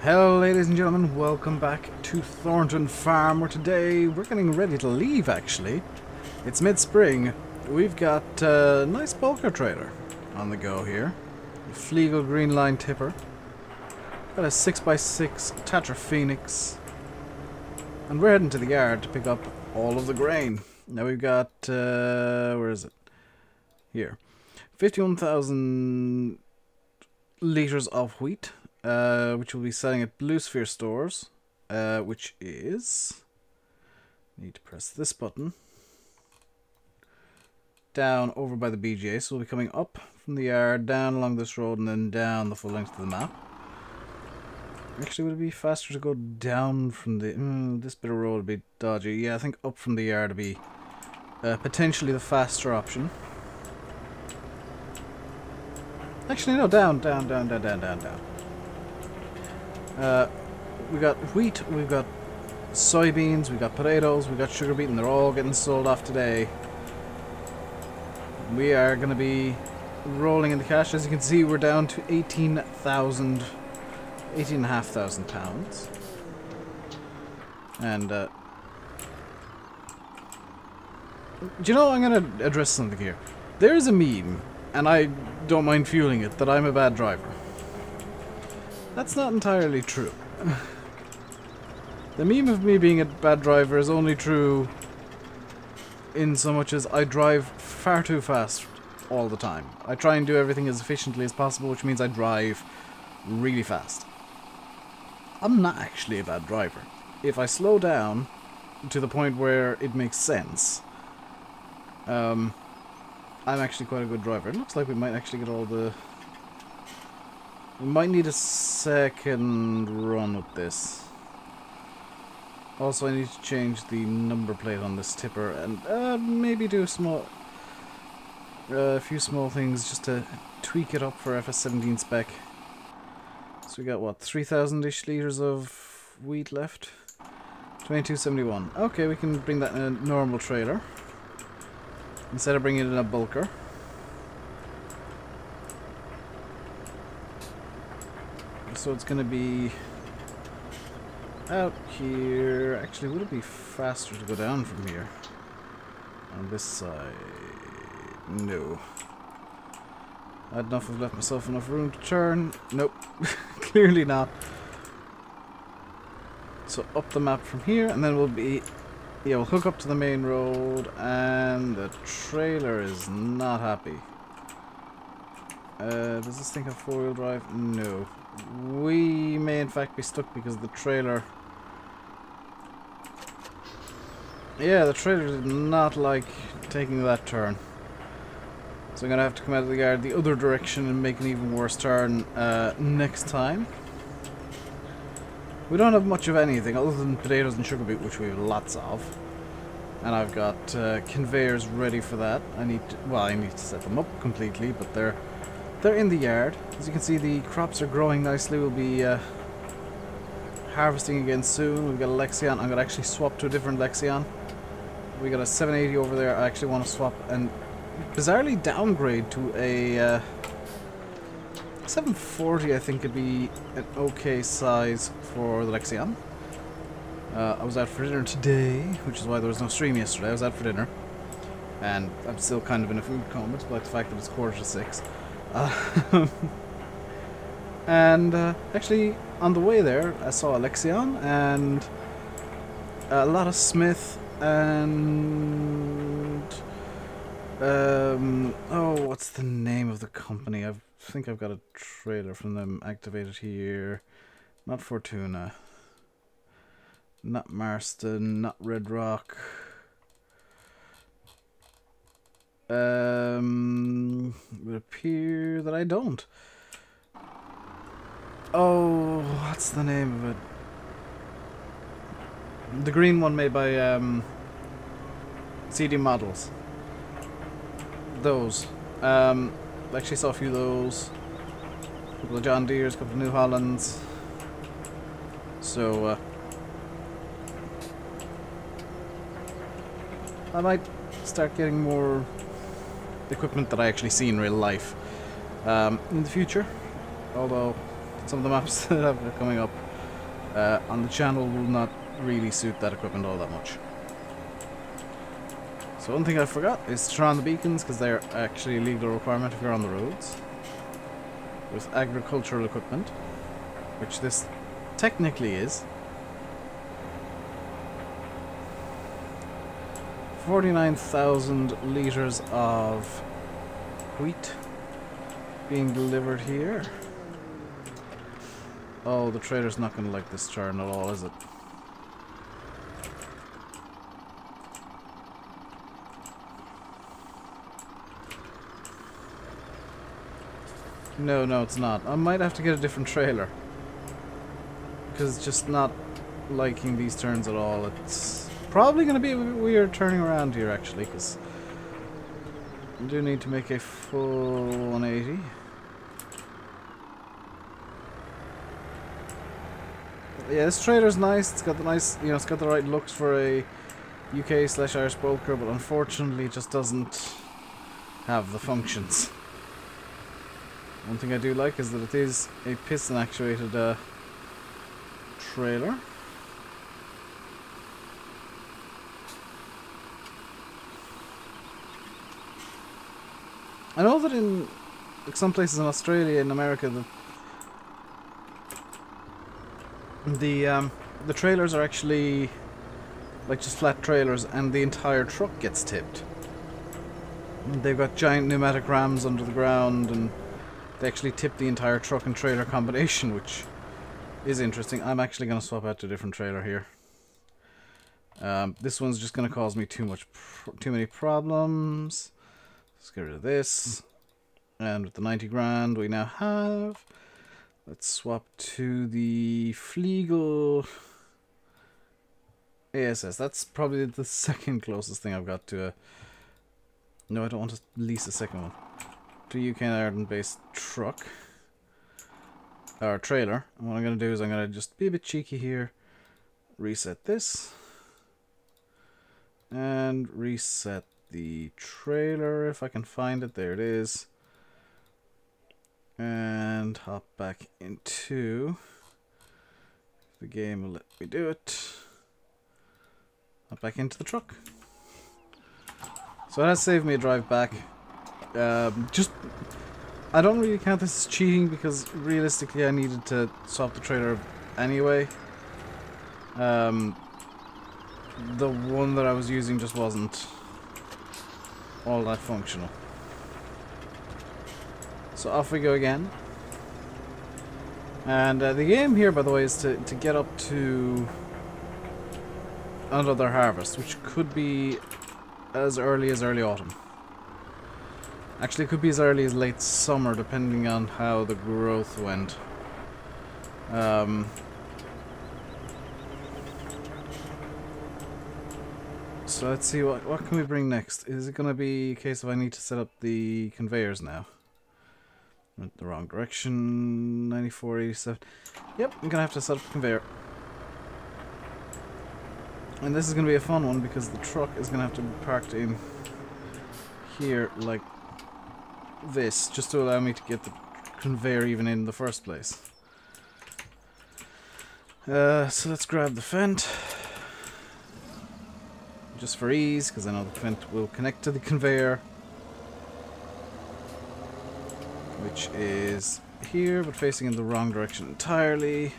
Hello ladies and gentlemen, welcome back to Thornton Farm, where today we're getting ready to leave actually. It's mid-spring. We've got a nice bulker trailer on the go here. A Fleagle Green Line tipper. Got a 6x6 Tatra Phoenix. And we're heading to the yard to pick up all of the grain. Now we've got, where is it? Here. 51,000 litres of wheat. Which we'll be selling at Blue Sphere stores, which is, need to press this button, down over by the BGA, so we'll be coming up from the yard, down along this road, and then down the full length of the map. Actually, would it be faster to go down from the, this bit of road would be dodgy. Yeah, I think up from the yard would be potentially the faster option. Actually, no, down. We got wheat, we've got soybeans, we've got potatoes, we've got sugar beet, and they're all getting sold off today. We are going to be rolling in the cash. As you can see, we're down to 18,500 pounds. And, do you know, I'm going to address something here. There's a meme, and I don't mind fueling it, that I'm a bad driver. That's not entirely true. The meme of me being a bad driver is only true in so much as I drive far too fast all the time. I try and do everything as efficiently as possible, which means I drive really fast. I'm not actually a bad driver. If I slow down to the point where it makes sense, I'm actually quite a good driver. It looks like we might actually get all the... We might need a second run with this. Also, I need to change the number plate on this tipper and maybe do a few small things just to tweak it up for FS17 spec. So we got what, 3,000-ish litres of wheat left? 2271. Okay, we can bring that in a normal trailer instead of bringing it in a bulker. So it's going to be out here. Actually, would it be faster to go down from here? On this side? No. I don't know if I've left myself enough room to turn. Nope. Clearly not. So up the map from here, and then we'll be... Yeah, we'll hook up to the main road, and the trailer is not happy. Does this thing have four-wheel drive? No. We may in fact be stuck because the trailer... Yeah, the trailer did not like taking that turn. So I'm going to have to come out of the yard the other direction and make an even worse turn next time. We don't have much of anything other than potatoes and sugar beet, which we have lots of. And I've got conveyors ready for that. I need to set them up completely, but they're in the yard. As you can see, the crops are growing nicely. We'll be harvesting again soon. We've got a Lexion. I'm going to actually swap to a different Lexion. We got a 780 over there. I actually want to swap and bizarrely downgrade to a 740. I think would be an okay size for the Lexion. I was out for dinner today, which is why there was no stream yesterday. I was out for dinner. And I'm still kind of in a food coma, despite the fact that it's 5:45. And actually on the way there I saw a Lexion and a lot of Smith and oh, what's the name of the company? I think I've got a trailer from them activated here. Not Fortuna, not Marston, not Red Rock. It would appear that I don't. Oh, what's the name of it? The green one made by CD Models. Those. Actually saw a few of those. A couple of John Deere's, a couple of New Hollands. So, I might start getting more equipment that I actually see in real life in the future. Although some of the maps that are coming up on the channel will not really suit that equipment all that much. So one thing I forgot is to turn on the beacons, because they're actually a legal requirement if you're on the roads with agricultural equipment, which this technically is. 49,000 litres of wheat being delivered here. Oh, the trader's not going to like this turn at all, is it? No, no, it's not. I might have to get a different trailer, because it's just not liking these turns at all. It's probably going to be a bit weird turning around here, actually, because I do need to make a full 180. Yeah, this trailer's nice. It's got the nice, you know, it's got the right looks for a UK/Irish broker, but unfortunately it just doesn't have the functions. One thing I do like is that it is a piston actuated trailer. I know that in like some places in Australia and America the trailers are actually like just flat trailers, and the entire truck gets tipped. They've got giant pneumatic rams under the ground, and they actually tip the entire truck and trailer combination, which is interesting. I'm actually going to swap out to a different trailer here. This one's just going to cause me too many problems. Let's get rid of this. And with the 90 grand we now have, let's swap to the Fliegel ASS. That's probably the second closest thing I've got to a... No, I don't want to lease a second one. To a UK and Ireland based truck. Or trailer. And what I'm going to do is I'm going to just be a bit cheeky here. Reset this. And reset the trailer if I can find it. There it is. And hop back into... The game will let me do it. Hop back into the truck. So that has saved me a drive back. I don't really count this as cheating, because realistically I needed to swap the trailer anyway. The one that I was using just wasn't all that functional. So off we go again. And the game here, by the way, is to get up to another harvest, which could be as early as early autumn. Actually, it could be as early as late summer, depending on how the growth went. So let's see, what can we bring next? Is it going to be a case of I need to set up the conveyors now? Went the wrong direction. 94, 87. Yep, I'm going to have to set up the conveyor. And this is going to be a fun one, because the truck is going to have to be parked in here like this, just to allow me to get the conveyor even in the first place. So let's grab the fent. Just for ease, because I know the fent will connect to the conveyor, which is here, but facing in the wrong direction entirely.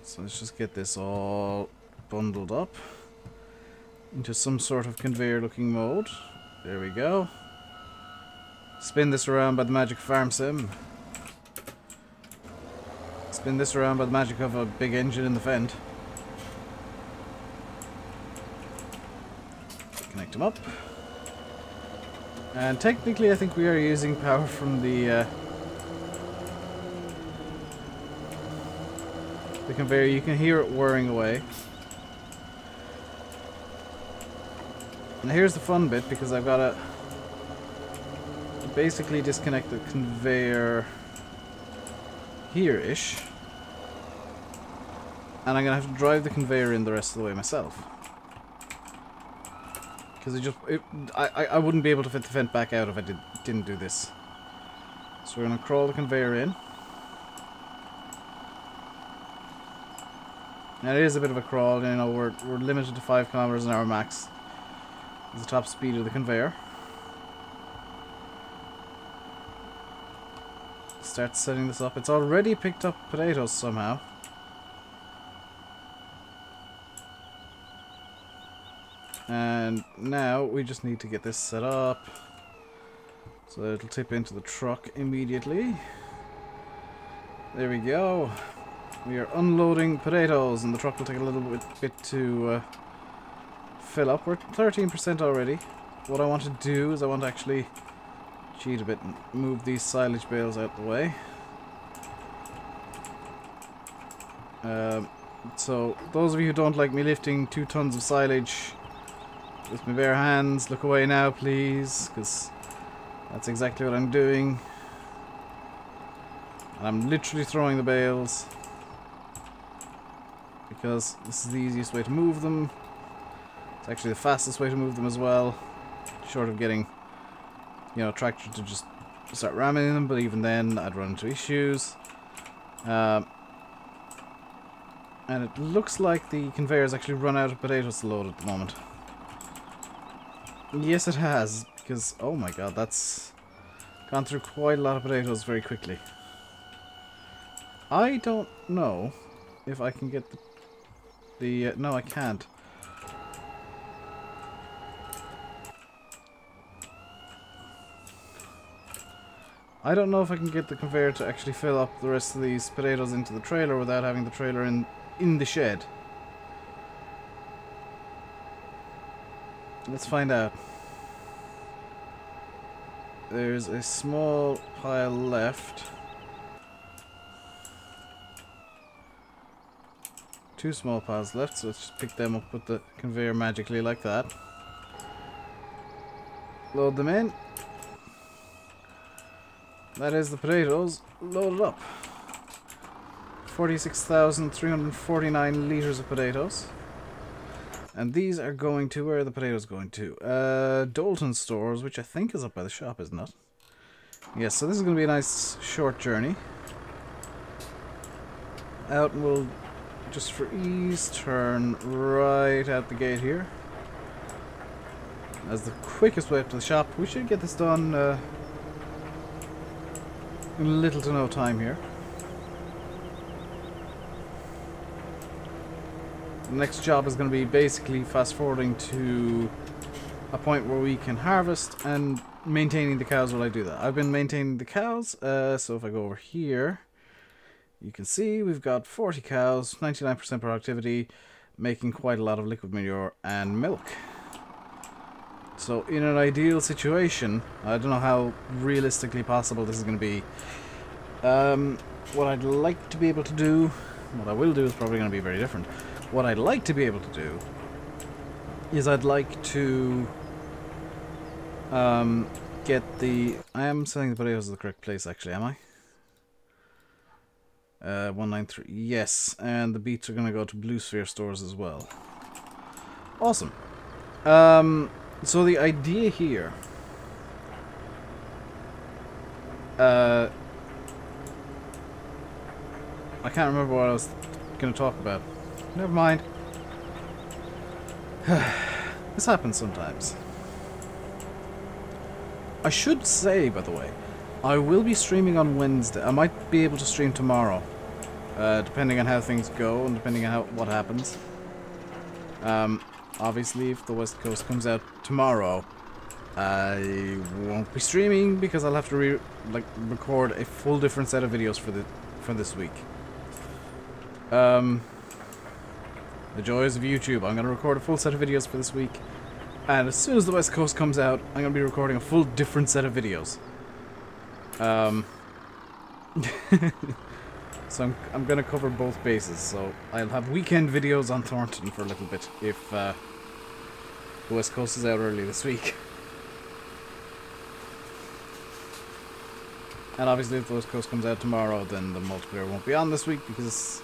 So let's just get this all bundled up into some sort of conveyor looking mode. There we go. Spin this around by the magic of farm sim. Spin this around by the magic of a big engine in the fend. Connect them up. And technically I think we are using power from the conveyor. You can hear it whirring away. And here's the fun bit, because I've got to basically disconnect the conveyor here-ish. And I'm going to have to drive the conveyor in the rest of the way myself. Because I wouldn't be able to fit the vent back out if I didn't do this. So we're going to crawl the conveyor in. Now it is a bit of a crawl, you know, we're limited to 5 kilometers an hour max. Is the top speed of the conveyor. Start setting this up. It's already picked up potatoes somehow. And now we just need to get this set up so that it'll tip into the truck immediately. There we go. We are unloading potatoes, and the truck will take a little bit to fill up. We're 13% already. What I want to do is I want to actually cheat a bit and move these silage bales out the way. So those of you who don't like me lifting 2 tons of silage with my bare hands, look away now please, because that's exactly what I'm doing. And I'm literally throwing the bales because this is the easiest way to move them. It's actually the fastest way to move them as well, short of getting, you know, a tractor to just start ramming them, but even then I'd run into issues. And it looks like the conveyor's actually run out of potatoes to load at the moment. Yes, it has, because, oh my god, that's gone through quite a lot of potatoes very quickly. I don't know if I can get the no, I can't. I don't know if I can get the conveyor to actually fill up the rest of these potatoes into the trailer without having the trailer in the shed. Let's find out. There's a small pile left. 2 small piles left, so let's just pick them up with the conveyor magically like that. Load them in. That is the potatoes loaded up. 46,349 litres of potatoes. And these are going to, where are the potatoes going to? Dalton stores, which I think is up by the shop, isn't it? Yes, so this is going to be a nice short journey. Out, and we'll, just for ease, turn right out the gate here. As the quickest way up to the shop. We should get this done in little to no time here. The next job is going to be basically fast forwarding to a point where we can harvest and maintaining the cows while I do that. I've been maintaining the cows, so if I go over here, you can see we've got 40 cows, 99% productivity, making quite a lot of liquid manure and milk. So in an ideal situation, I don't know how realistically possible this is going to be. What I'd like to be able to do, what I will do is probably going to be very different. What I'd like to be able to do is I'd like to get the... I am selling the potatoes at the correct place actually, am I? 193, yes, and the beets are going to go to Blue Sphere stores as well. Awesome. So the idea here... I can't remember what I was going to talk about. Never mind. This happens sometimes. I should say, by the way, I will be streaming on Wednesday. I might be able to stream tomorrow, depending on how things go and depending on what happens. Obviously, if the West Coast comes out tomorrow, I won't be streaming because I'll have to record a full different set of videos for this week. The joys of YouTube. I'm going to record a full set of videos for this week. And as soon as the West Coast comes out, I'm going to be recording a full different set of videos. So I'm going to cover both bases. So I'll have weekend videos on Thornton for a little bit if the West Coast is out early this week. And obviously if the West Coast comes out tomorrow, then the multiplayer won't be on this week because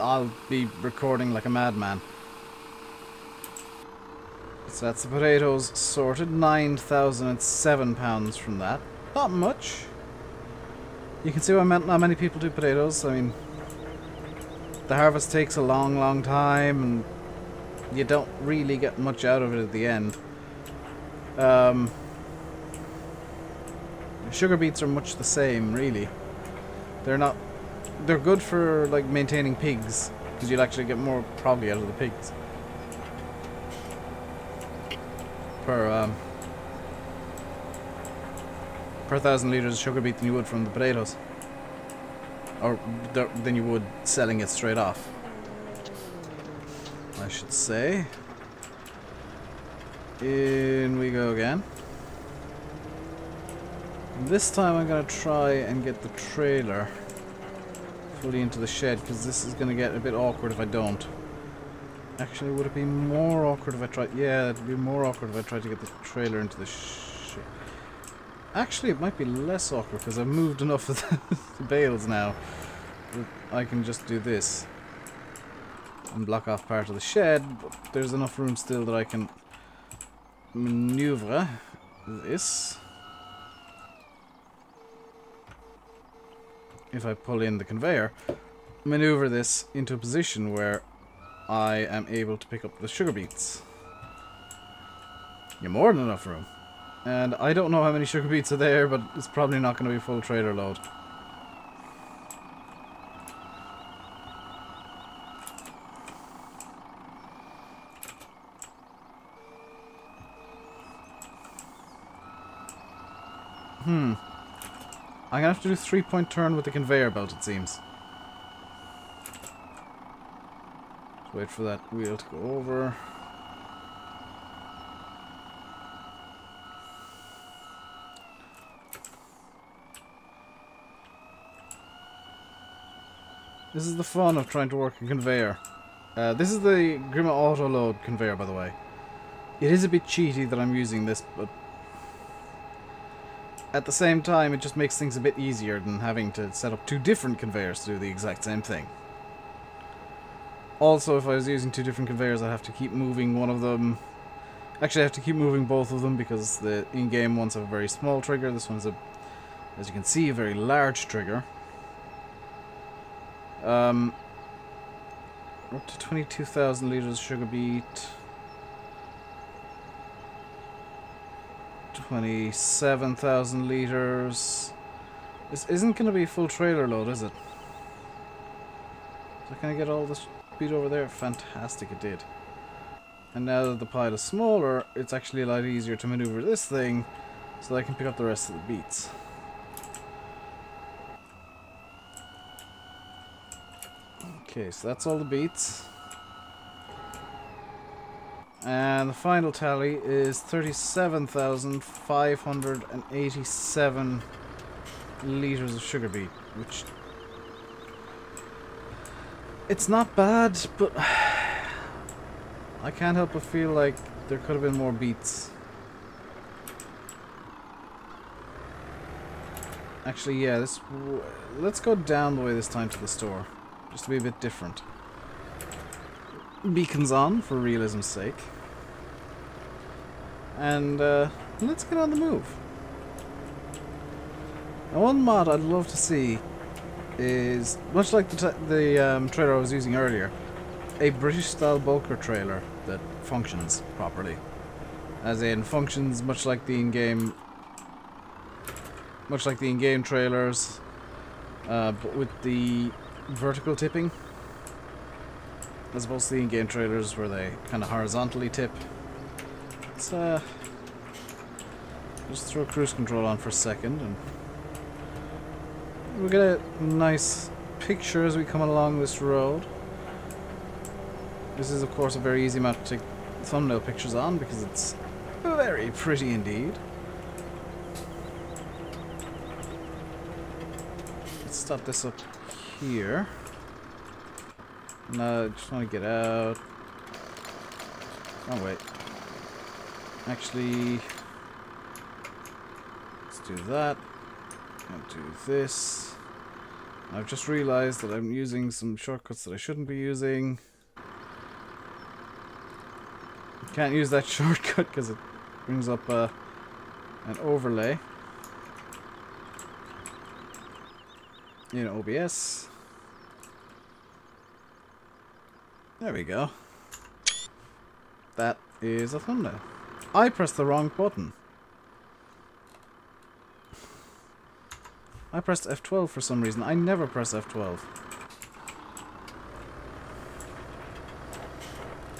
I'll be recording like a madman. So that's the potatoes sorted. 9,007 pounds from that. Not much. You can see why not many people do potatoes. I mean, the harvest takes a long, long time, and you don't really get much out of it at the end. Sugar beets are much the same, really. They're good for like maintaining pigs, because you'll actually get more probably out of the pigs per 1,000 liters of sugar beet than you would from the potatoes, or than you would selling it straight off, I should say. In we go again. This time I'm gonna try and get the trailer fully into the shed, because this is gonna get a bit awkward if I don't. Actually, would it be more awkward if I tried? Yeah, it'd be more awkward if I tried to get the trailer into the shed. Actually, it might be less awkward because I've moved enough of the bales now that I can just do this and block off part of the shed, but there's enough room still that I can maneuver this. If I pull in the conveyor, maneuver this into a position where I am able to pick up the sugar beets. You're more than enough room. And I don't know how many sugar beets are there, but it's probably not going to be a full trailer load. I'm gonna have to do a 3-point turn with the conveyor belt, it seems. Just wait for that wheel to go over. This is the fun of trying to work a conveyor. This is the Grima Auto Load conveyor, by the way. It is a bit cheaty that I'm using this, but at the same time, it just makes things a bit easier than having to set up 2 different conveyors to do the exact same thing. Also, if I was using 2 different conveyors, I'd have to keep moving one of them. Actually, I have to keep moving both of them because the in-game ones have a very small trigger. This one's, as you can see, a very large trigger. Up to 22,000 liters of sugar beet. 27,000 liters. This isn't going to be a full trailer load, is it? So can I get all this beet over there? Fantastic, it did. And now that the pile is smaller, it's actually a lot easier to maneuver this thing so that I can pick up the rest of the beets. Okay, so that's all the beets. And the final tally is 37,587 liters of sugar beet, which... it's not bad, but I can't help but feel like there could have been more beets. Actually, yeah, let's go down the way this time to the store, just to be a bit different. Beacons on, for realism's sake. And let's get on the move. Now, one mod I'd love to see is, much like the trailer I was using earlier, a British-style bulker trailer that functions properly. As in, functions much like the in-game trailers, but with the vertical tipping, as opposed to the in-game trailers where they kind of horizontally tip. Let's just throw cruise control on for a second, and we'll get a nice picture as we come along this road. This is, of course, a very easy map to take thumbnail pictures on because it's very pretty indeed. Let's stop this up here. No, I just want to get out. Oh, wait. Actually, let's do that. I'll do this. I've just realized that I'm using some shortcuts that I shouldn't be using. Can't use that shortcut because it brings up an overlay in OBS. There we go. That is a thumbnail. I pressed the wrong button. I pressed F12 for some reason. I never press F12.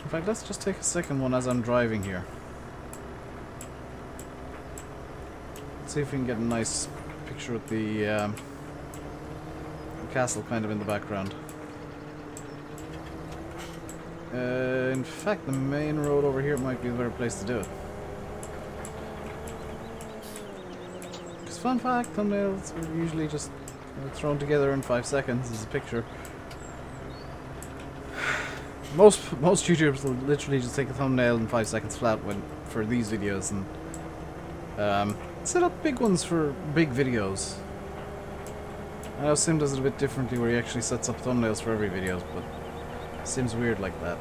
In fact, let's just take a second one as I'm driving here. Let's see if we can get a nice picture of the castle kind of in the background. In fact, the main road over here might be the better place to do it. Because fun fact, thumbnails are usually just thrown together in 5 seconds as a picture. Most YouTubers will literally just take a thumbnail in 5 seconds flat for these videos and set up big ones for big videos. I know Sim does it a bit differently where he actually sets up thumbnails for every video, but it seems weird like that.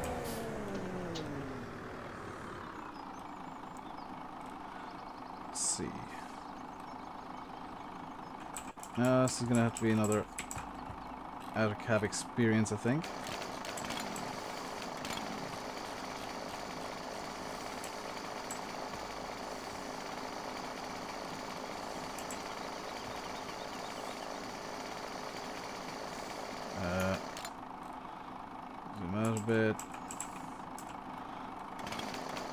Let's see. This is gonna have to be another out of cab experience, I think. Zoom out a bit.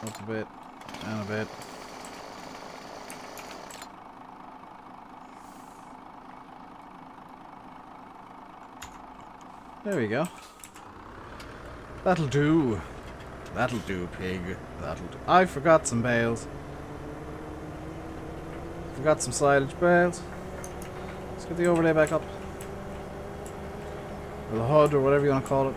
Up a bit. Down a bit. There we go. That'll do. That'll do, pig. That'll do. I forgot some bales. Forgot some silage bales. Let's get the overlay back up. Or the HUD, or whatever you want to call it.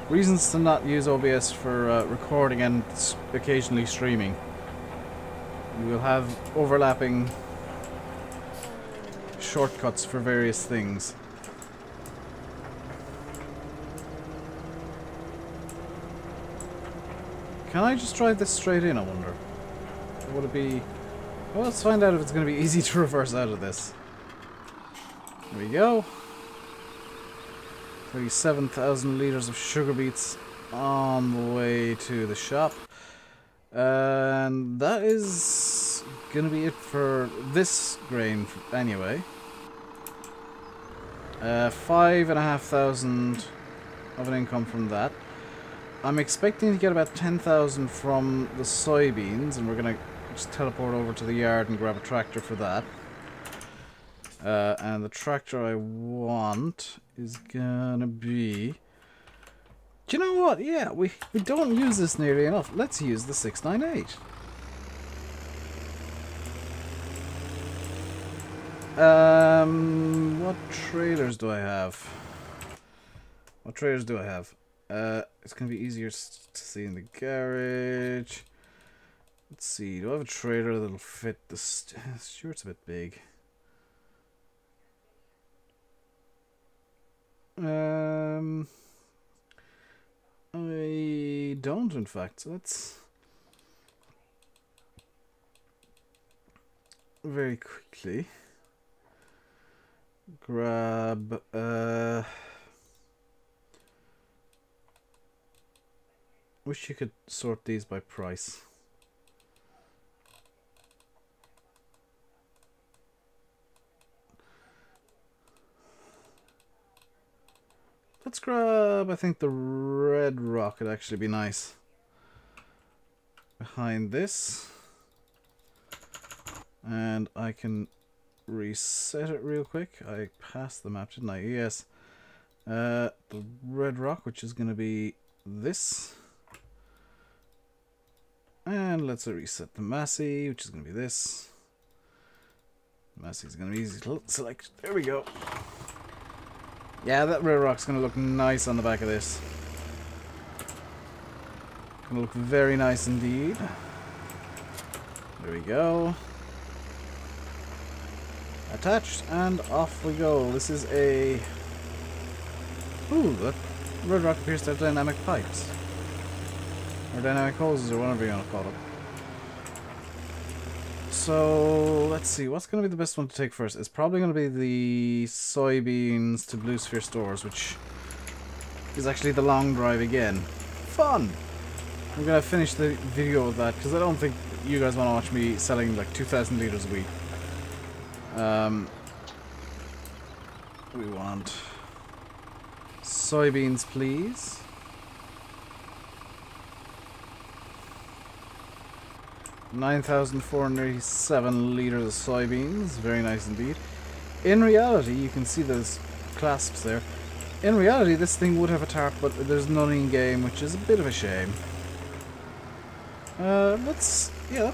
Reasons to not use OBS for recording and occasionally streaming. You will have overlapping shortcuts for various things. Can I just drive this straight in, I wonder? Or would it be... Well, let's find out if it's going to be easy to reverse out of this. There we go. 37,000 litres of sugar beets on the way to the shop. And that is going to be it for this grain anyway. 5,500 of an income from that. I'm expecting to get about 10,000 from the soybeans, and we're going to just teleport over to the yard and grab a tractor for that. And the tractor I want is gonna be... Do you know what? Yeah, we don't use this nearly enough. Let's use the 698. What trailers do I have? What trailers do I have? It's gonna be easier to see in the garage. Let's see, do I have a trailer that'll fit the Stuart's a bit big. I don't, in fact, so let's very quickly grab wish you could sort these by price. Let's grab, I think the red rock would actually be nice. Behind this. And I can reset it real quick. I passed the map, didn't I? Yes. The red rock, which is going to be this. And let's reset the Massey, which is going to be this. Massey is going to be easy to select. There we go. Yeah, that red rock's going to look nice on the back of this. Going to look very nice indeed. There we go. Attached, and off we go. This is a Ooh, that red rock appears to have dynamic pipes. Or dynamic hoses, or whatever you want to call it. So, let's see, what's going to be the best one to take first? It's probably going to be the soybeans to Blue Sphere stores, which is actually the long drive again. Fun! I'm going to finish the video with that, because I don't think you guys want to watch me selling like 2,000 litres a week. We want soybeans, please. 9,487 litres of soybeans. Very nice indeed. In reality, you can see those clasps there. In reality, this thing would have a tarp, but there's none in game, which is a bit of a shame. Let's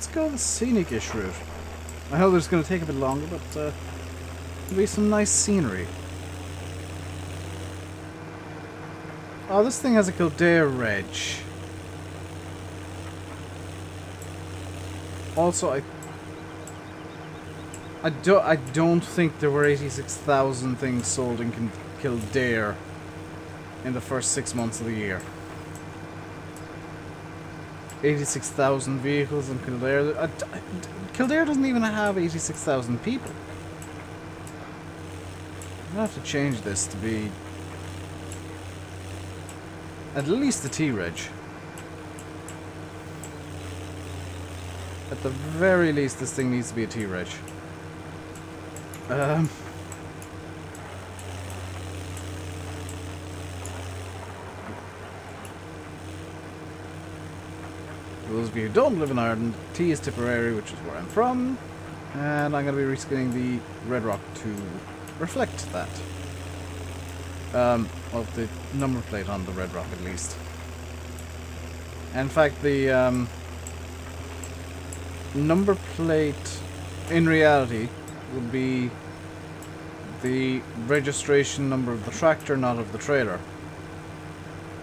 go the scenic-ish route. I know it's going to take a bit longer, but there'll be some nice scenery. Oh, this thing has a Kildare reg. Also, I don't think there were 86,000 things sold in Kildare in the first 6 months of the year. 86,000 vehicles in Kildare. Kildare doesn't even have 86,000 people. I'm gonna have to change this to be at least the T-Reg. At the very least, this thing needs to be a T-Reg. For those of you who don't live in Ireland, T is Tipperary, which is where I'm from, and I'm going to be reskinning the red rock to reflect that. Well, the number plate on the red rock at least. And in fact, the number plate in reality would be the registration number of the tractor, not of the trailer.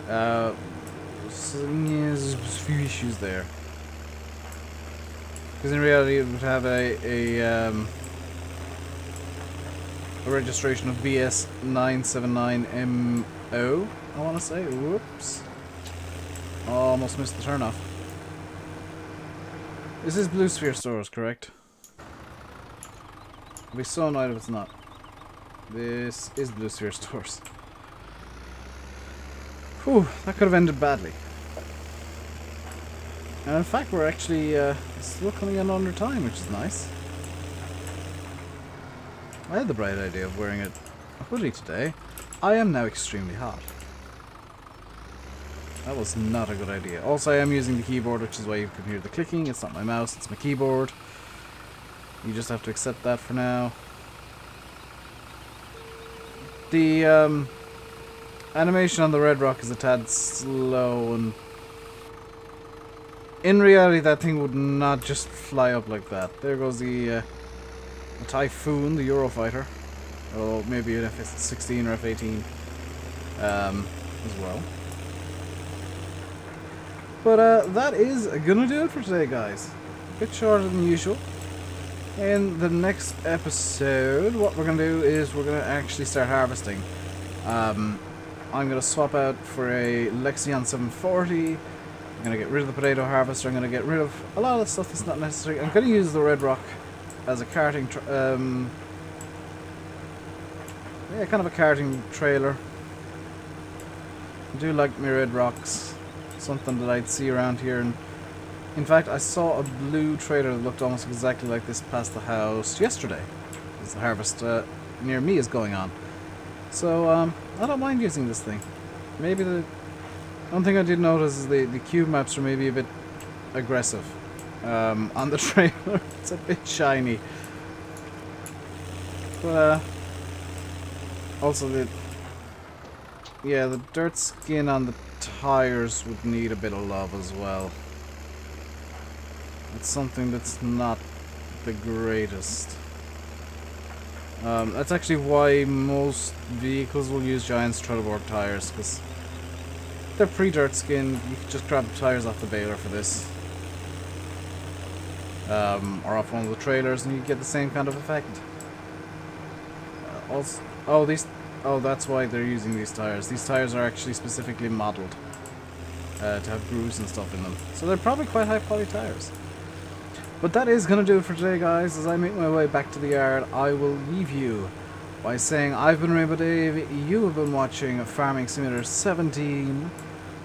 So, yeah, there's a few issues there. Because in reality it would have a registration of BS979MO, I want to say. Whoops. Almost missed the turnoff. This is Blue Sphere stores, correct? I'll be so annoyed if it's not. This is Blue Sphere stores. Whew, that could have ended badly. And in fact, we're actually still coming in under time, which is nice. I had the bright idea of wearing a hoodie today. I am now extremely hot. That was not a good idea. Also, I am using the keyboard, which is why you can hear the clicking. It's not my mouse, it's my keyboard. You just have to accept that for now. The animation on the red rock is a tad slow, and in reality that thing would not just fly up like that. There goes the Typhoon, the Eurofighter. Or maybe an F-16 or F-18 as well. But that is gonna do it for today, guys. A bit shorter than usual. In the next episode, what we're gonna do is we're gonna actually start harvesting. I'm gonna swap out for a Lexion 740. I'm gonna get rid of the potato harvester. I'm gonna get rid of a lot of the stuff that's not necessary. I'm gonna use the red rock as a carting, yeah, kind of a carting trailer. I do like my red rocks. Something that I'd see around here, and in fact I saw a blue trailer that looked almost exactly like this past the house yesterday, as the harvest near me is going on. So I don't mind using this thing. Maybe the one thing I did notice is the cube maps are maybe a bit aggressive on the trailer. It's a bit shiny, but also the dirt skin on the tires would need a bit of love as well. It's something that's not the greatest. That's actually why most vehicles will use giant Strutterborg tires, because they're pre-dirt skin. You can just grab the tires off the baler for this, or off one of the trailers, and you get the same kind of effect. Also, Oh, that's why they're using these tires. These tires are actually specifically modeled to have grooves and stuff in them. So they're probably quite high quality tires. But that is going to do it for today, guys. As I make my way back to the yard, I will leave you by saying I've been RainbowDave. You have been watching Farming Simulator 17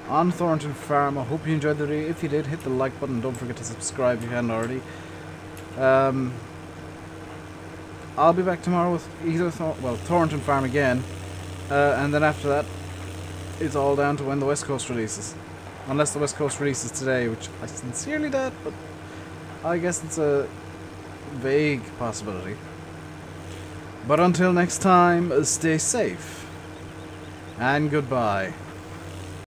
on Thornton Farm. I hope you enjoyed the video. If you did, hit the like button. Don't forget to subscribe if you hadn't already. I'll be back tomorrow with either Thornton Farm again, and then after that, it's all down to when the West Coast releases. Unless the West Coast releases today, which I sincerely doubt, but I guess it's a vague possibility. But until next time, stay safe, and goodbye.